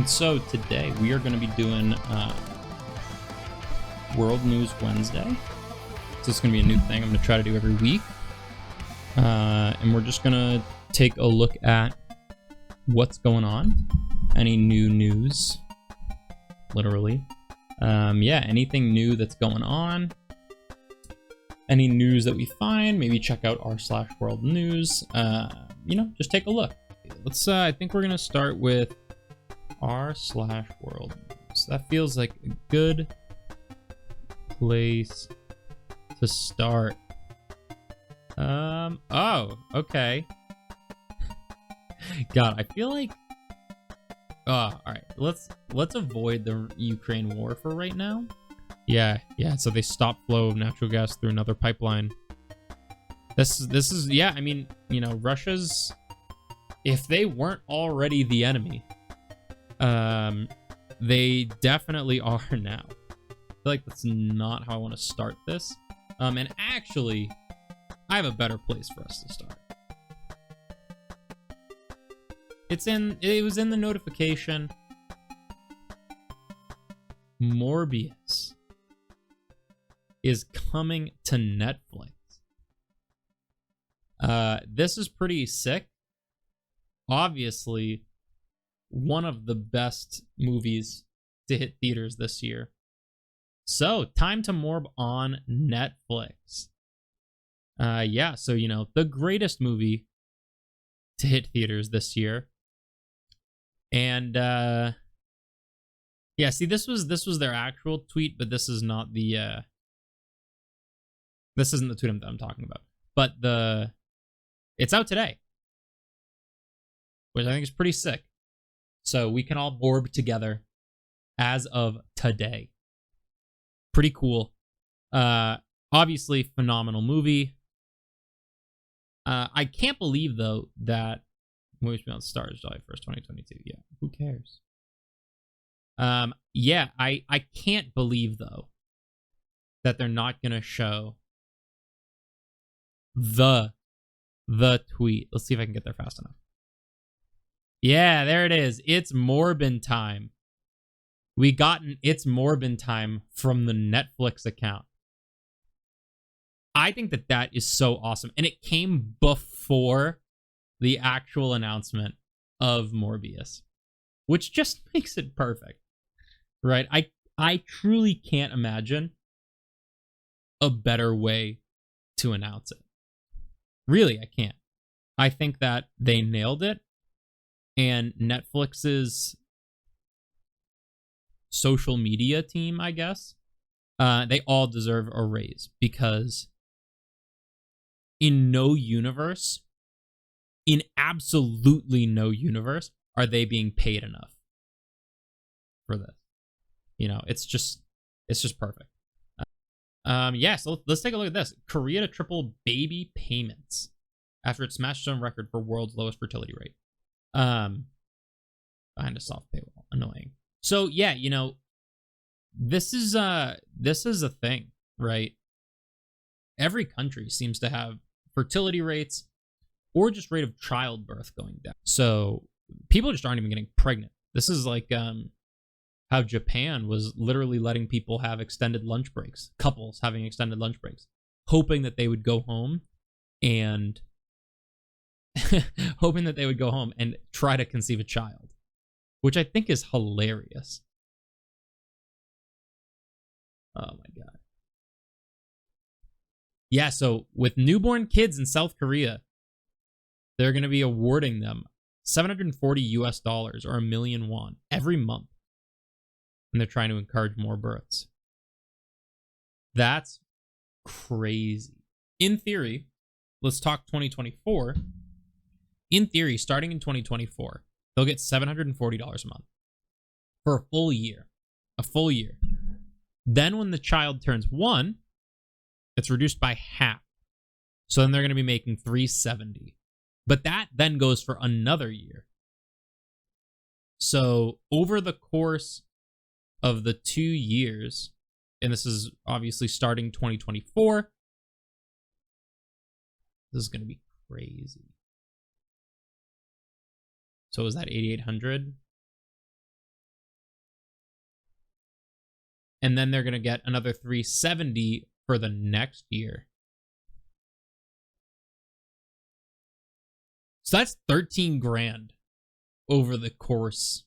So today we are going to be doing World News Wednesday. So it's going to be a new thing I'm going to try to do every week. And we're just going to take a look at what's going on. Any new news, literally. Yeah, anything new that's going on. Any news that we find, maybe check out r/world news. Just take a look. Let's, I think we're going to start with r/world news. That feels like a good place to start. Oh, okay. God, I feel like, all right, let's avoid the Ukraine war for right now. Yeah, so they stopped flow of natural gas through another pipeline. This is, yeah, I mean, Russia's, if they weren't already the enemy, they definitely are now. I feel like that's not how I want to start this. And actually, I have a better place for us to start. It was in the notification. Morbius is coming to Netflix. This is pretty sick. Obviously, one of the best movies to hit theaters this year. So, time to Morb on Netflix. Yeah, so, the greatest movie to hit theaters this year. And, yeah, see, this was their actual tweet, but this is not the, this isn't the tweet that I'm talking about. But it's out today, which I think is pretty sick. So we can all Morb together as of today. Pretty cool. Obviously, phenomenal movie. I can't believe, though, that Movies Beyond Stars, July 1st, 2022. Yeah, who cares? Yeah, I can't believe, though, that they're not going to show the tweet. Let's see if I can get there fast enough. Yeah, there it is. It's Morbin time. We got an It's Morbin time from the Netflix account. I think that is so awesome. And it came before the actual announcement of Morbius, which just makes it perfect, right? I truly can't imagine a better way to announce it. Really, I can't. I think that they nailed it, and Netflix's social media team, I guess, they all deserve a raise, because in no universe, in absolutely no universe, are they being paid enough for this. It's just perfect. Yeah, so let's take a look at this. Korea to triple baby payments after it smashed its own record for world's lowest fertility rate. Behind a soft paywall. Annoying. So yeah, this is a thing, right? Every country seems to have fertility rates or just rate of childbirth going down. So people just aren't even getting pregnant. This is like how Japan was literally letting people have extended lunch breaks, couples having extended lunch breaks, hoping that they would go home and try to conceive a child, which I think is hilarious. Oh my God. Yeah, so with newborn kids in South Korea, they're going to be awarding them $740 or $1 million won every month. And they're trying to encourage more births. That's crazy. In theory, let's talk 2024. In theory, starting in 2024, they'll get $740 a month for a full year. A full year. Then when the child turns 1, it's reduced by half. So then they're going to be making $370. But that then goes for another year. So over the course of the 2 years, and this is obviously starting 2024, this is going to be crazy. So is that 8,800? and then they're going to get another $370 for the next year. So that's 13 grand over the course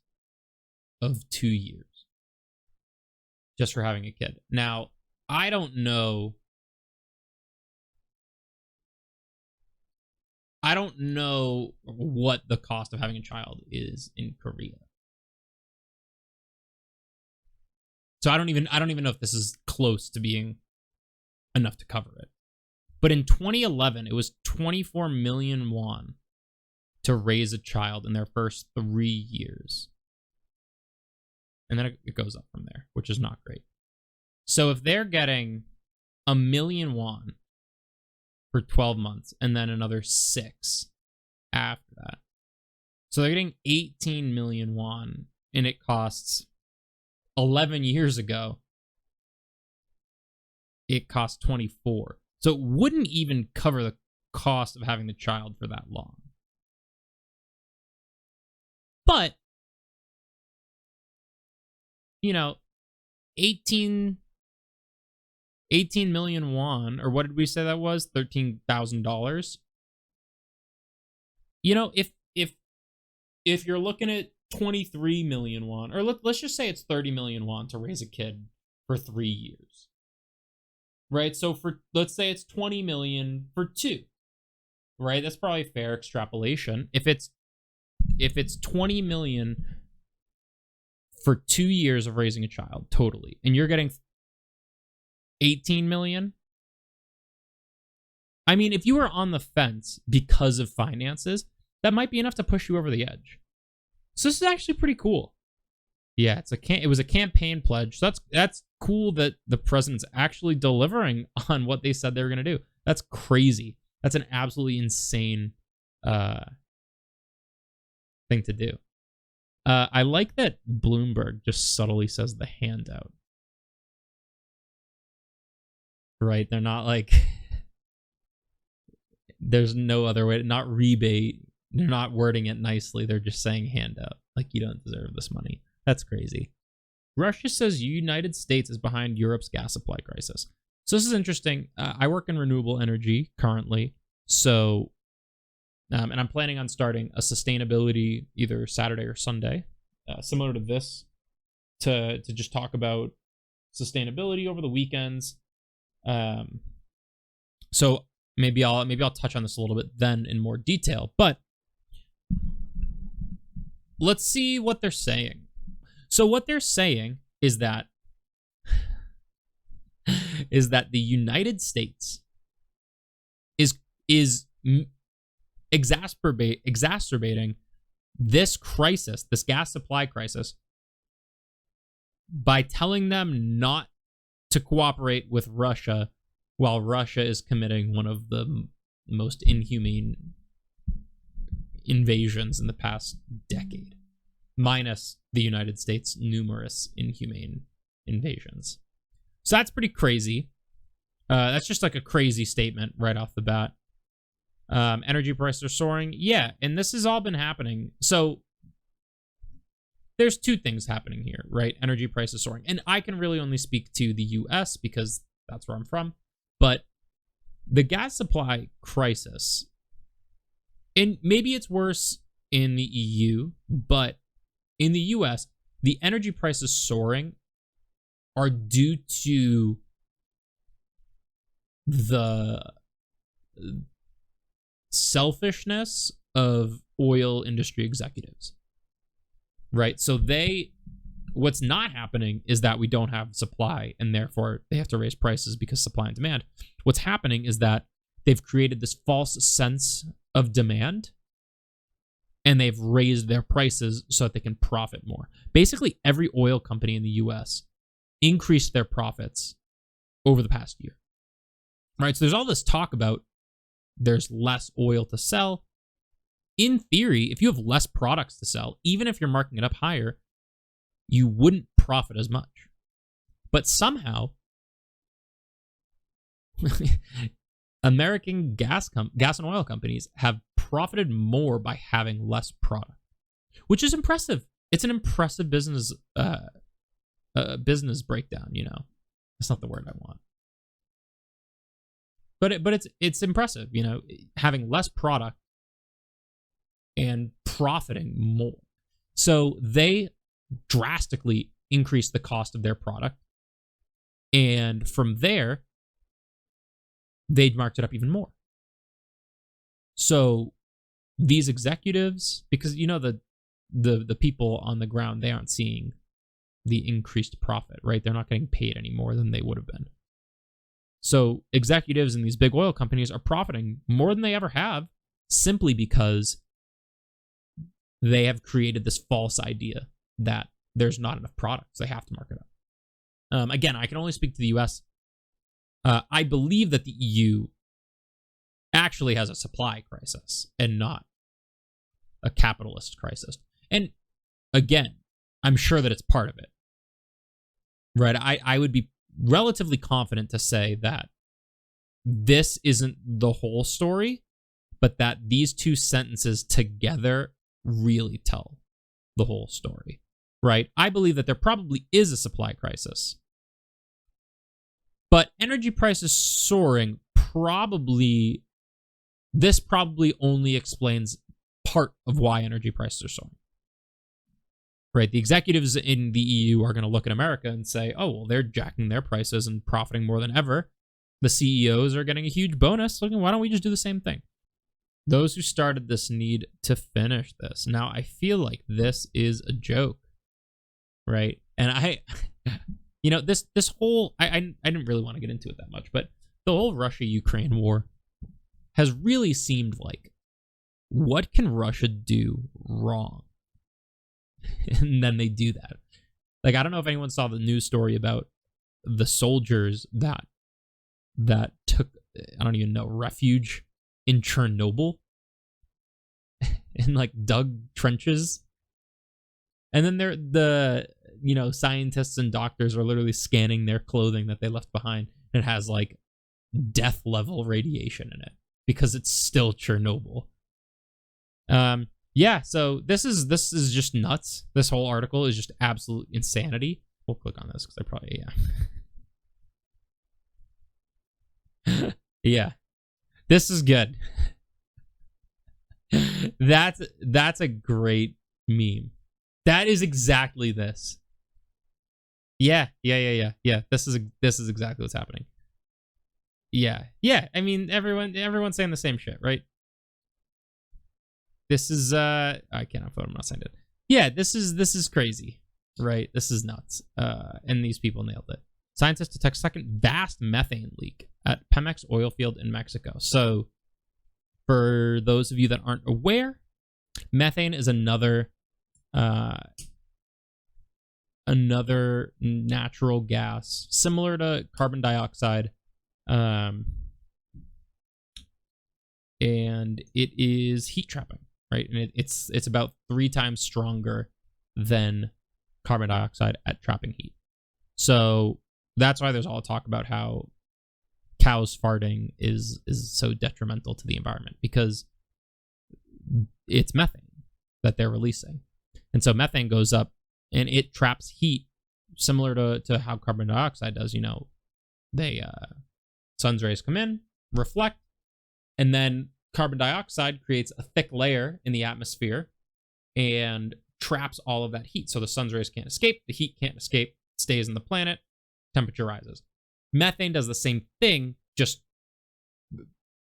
of 2 years just for having a kid. Now, I don't know what the cost of having a child is in Korea. So I don't even know if this is close to being enough to cover it. But in 2011, it was 24 million won to raise a child in their first 3 years. And then it goes up from there, which is not great. So if they're getting 1 million won for 12 months and then another 6 after that, so they're getting 18 million won, and it costs 11 years ago, it cost 24. So it wouldn't even cover the cost of having the child for that long. But, 18 million won, or what did we say that was? $13,000. If you're looking at 23 million won, or let's just say it's 30 million won to raise a kid for 3 years. Right? So let's say it's 20 million for 2. Right? That's probably a fair extrapolation. If it's 20 million for 2 years of raising a child totally, and you're getting 18 million, I mean, if you were on the fence because of finances, that might be enough to push you over the edge. So this is actually pretty cool. Yeah, it was a campaign pledge. So that's cool that the president's actually delivering on what they said they were going to do. That's crazy. That's an absolutely insane thing to do. I like that Bloomberg just subtly says the handout. Right? They're not like, there's no other way, not rebate. They're not wording it nicely. They're just saying handout. Like, you don't deserve this money. That's crazy. Russia says United States is behind Europe's gas supply crisis. So this is interesting. I work in renewable energy currently. So, and I'm planning on starting a sustainability either Saturday or Sunday, similar to this, to just talk about sustainability over the weekends. So maybe I'll touch on this a little bit then in more detail, but let's see what they're saying. So what they're saying is that the United States is exacerbating this crisis, this gas supply crisis, by telling them not to cooperate with Russia while Russia is committing one of the most inhumane invasions in the past decade, minus the United States' numerous inhumane invasions. So that's pretty crazy. That's just like a crazy statement right off the bat. Energy prices are soaring. Yeah, and this has all been happening. So there's two things happening here, right? Energy prices soaring. And I can really only speak to the US because that's where I'm from. But the gas supply crisis, and maybe it's worse in the EU, but in the US, the energy prices soaring are due to the selfishness of oil industry executives, right? So what's not happening is that we don't have supply and therefore they have to raise prices because supply and demand. What's happening is that they've created this false sense of demand and they've raised their prices so that they can profit more. Basically, every oil company in the US increased their profits over the past year, right? So there's all this talk about there's less oil to sell. In theory, if you have less products to sell, even if you're marking it up higher, you wouldn't profit as much. But somehow, American gas and oil companies have profited more by having less product, which is impressive. It's an impressive business business breakdown. That's not the word I want. But it's impressive, having less product and profiting more. So they drastically increased the cost of their product, and from there, they'd marked it up even more. So these executives, because the people on the ground, they aren't seeing the increased profit, right? They're not getting paid any more than they would have been. So executives in these big oil companies are profiting more than they ever have, simply because they have created this false idea that there's not enough products. They have to mark it up. Again, I can only speak to the US. I believe that the EU actually has a supply crisis and not a capitalist crisis. And again, I'm sure that it's part of it. Right? I would be relatively confident to say that this isn't the whole story, but that these two sentences together really tell the whole story. Right? I believe that there probably is a supply crisis. But energy prices soaring probably only explains part of why energy prices are soaring. Right? The executives in the EU are going to look at America and say, oh, well, they're jacking their prices and profiting more than ever. The CEOs are getting a huge bonus. Why don't we just do the same thing? Those who started this need to finish this. Now, I feel like this is a joke. Right? And this whole, I didn't really want to get into it that much, but the whole Russia-Ukraine war has really seemed like, what can Russia do wrong? And then they do that. Like, I don't know if anyone saw the news story about the soldiers that took, I don't even know, refuge in Chernobyl and like dug trenches. And then the scientists and doctors are literally scanning their clothing that they left behind, and it has like death level radiation in it because it's still Chernobyl. Yeah, so this is just nuts. This whole article is just absolute insanity. We'll click on this because I probably, yeah. Yeah. This is good. That's a great meme. That is exactly this. Yeah. This is exactly what's happening. Yeah. I mean, everyone's saying the same shit, right? This is I cannot put. I'm not saying it. Yeah, this is crazy, right? This is nuts. And these people nailed it. Scientists detect second vast methane leak at Pemex oil field in Mexico. So, for those of you that aren't aware, methane is another natural gas similar to carbon dioxide, and it is heat trapping. Right, and it's about 3 times stronger than carbon dioxide at trapping heat. So that's why there's all talk about how cows farting is so detrimental to the environment, because it's methane that they're releasing, and so methane goes up and it traps heat, similar to how carbon dioxide does. Sun's rays come in, reflect, and then carbon dioxide creates a thick layer in the atmosphere and traps all of that heat. So the sun's rays can't escape, the heat can't escape, stays in the planet, temperature rises. Methane does the same thing, just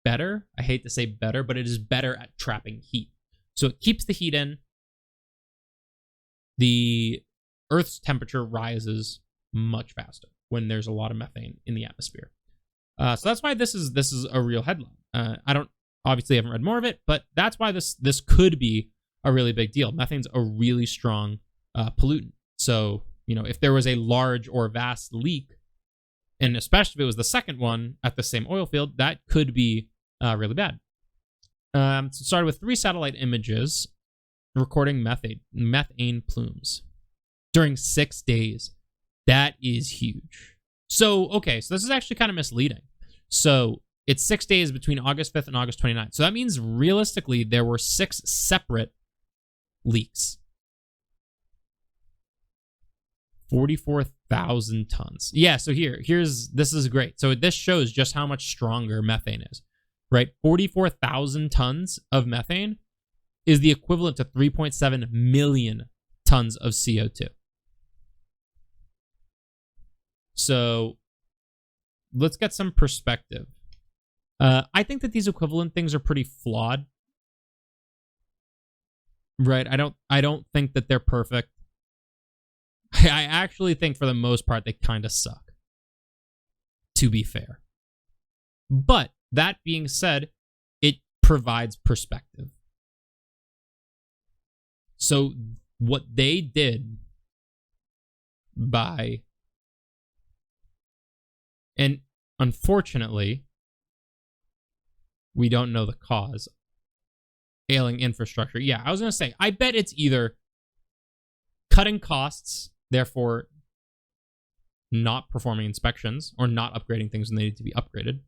better. I hate to say better, but it is better at trapping heat. So it keeps the heat in. The Earth's temperature rises much faster when there's a lot of methane in the atmosphere. So that's why this is a real headline. Obviously, I haven't read more of it, but that's why this could be a really big deal. Methane's a really strong pollutant. So, if there was a large or vast leak, and especially if it was the second one at the same oil field, that could be really bad. So it started with 3 satellite images recording methane plumes during 6 days. That is huge. So this is actually kind of misleading. So it's 6 days between August 5th and August 29th. So that means realistically there were 6 separate leaks. 44,000 tons. Yeah, so this is great. So this shows just how much stronger methane is, right? 44,000 tons of methane is the equivalent to 3.7 million tons of CO2. So let's get some perspective. I think that these equivalent things are pretty flawed, right? I don't think that they're perfect. I actually think for the most part they kind of suck, to be fair. But that being said, it provides perspective. So what they did by, and unfortunately, we don't know the cause, ailing infrastructure. Yeah, I was going to say, I bet it's either cutting costs, therefore not performing inspections or not upgrading things when they need to be upgraded,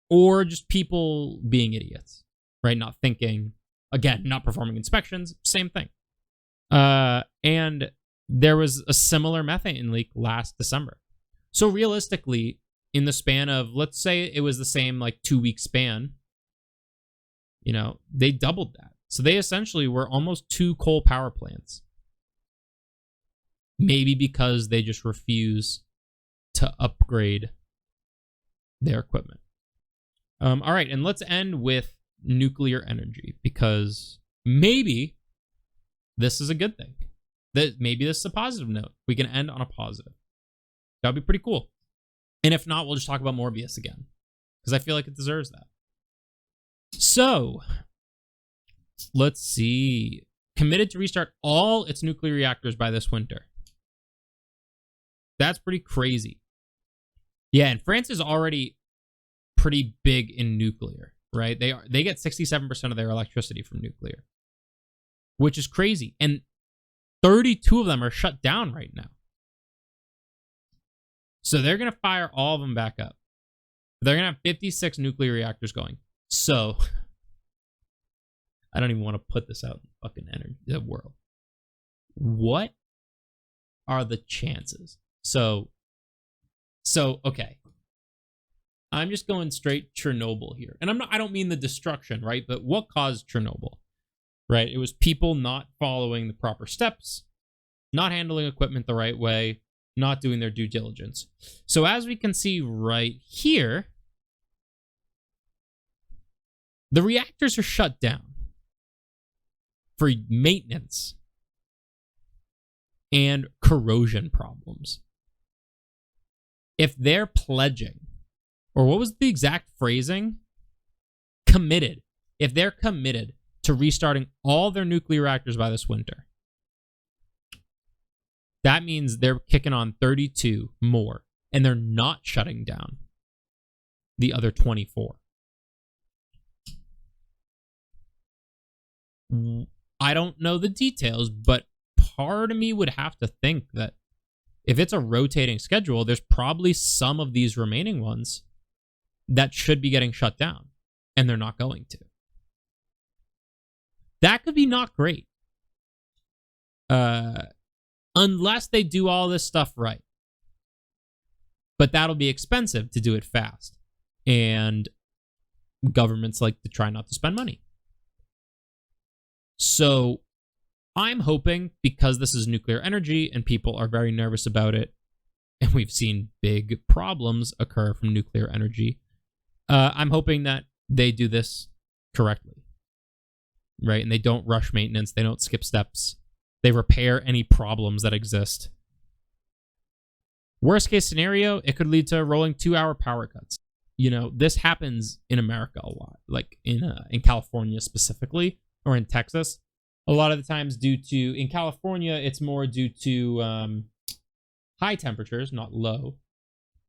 or just people being idiots, right? Not thinking, again, not performing inspections, same thing. And there was a similar methane leak last December. So realistically, in the span of, let's say it was the same like 2-week span, you know, they doubled that. So they essentially were almost 2 coal power plants. Maybe because they just refuse to upgrade their equipment. All right, and let's end with nuclear energy, because maybe this is a good thing. That maybe this is a positive note. We can end on a positive. That would be pretty cool. And if not, we'll just talk about Morbius again, because I feel like it deserves that. So, let's see. Committed to restart all its nuclear reactors by this winter. That's pretty crazy. Yeah, and France is already pretty big in nuclear, right? They get 67% of their electricity from nuclear, which is crazy. And 32 of them are shut down right now. So they're going to fire all of them back up. They're going to have 56 nuclear reactors going. So I don't even want to put this out in the fucking the world. What are the chances? So okay. I'm just going straight Chernobyl here. And I don't mean the destruction, right? But what caused Chernobyl? Right? It was people not following the proper steps, not handling equipment the right way, not doing their due diligence. So as we can see right here, the reactors are shut down for maintenance and corrosion problems. If they're pledging, or what was the exact phrasing? Committed. If they're committed to restarting all their nuclear reactors by this winter, that means they're kicking on 32 more, and they're not shutting down the other 24. I don't know the details, but part of me would have to think that if it's a rotating schedule, there's probably some of these remaining ones that should be getting shut down, and they're not going to. That could be not great. Unless they do all this stuff right. But that'll be expensive to do it fast. And governments like to try not to spend money. So I'm hoping, because this is nuclear energy and people are very nervous about it, and we've seen big problems occur from nuclear energy, I'm hoping that they do this correctly, right? And they don't rush maintenance. They don't skip steps. They repair any problems that exist. Worst case scenario, it could lead to rolling 2-hour power cuts. You know, this happens in America a lot, like in California specifically, or in Texas. A lot of the times in California, it's more due to high temperatures, not low.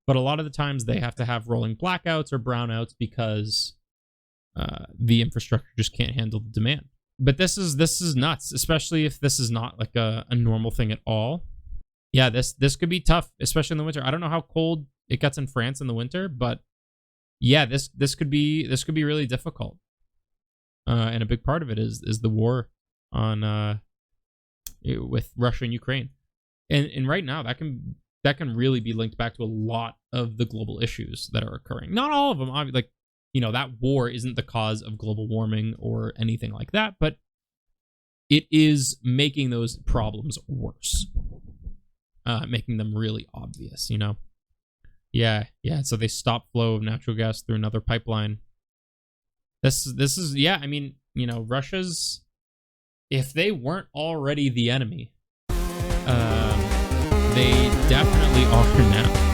But a lot of the times they have to have rolling blackouts or brownouts because the infrastructure just can't handle the demand. But this is nuts, especially if this is not like a normal thing at all. Yeah, this could be tough, especially in the winter. I don't know how cold it gets in France in the winter, but yeah, this could be really difficult. And a big part of it is the war on with Russia and Ukraine. And right now that can really be linked back to a lot of the global issues that are occurring. Not all of them, like, that war isn't the cause of global warming or anything like that, but it is making those problems worse, making them really obvious. Yeah. So they stopped flow of natural gas through another pipeline. This is, yeah. I mean, Russia's, if they weren't already the enemy, they definitely are now.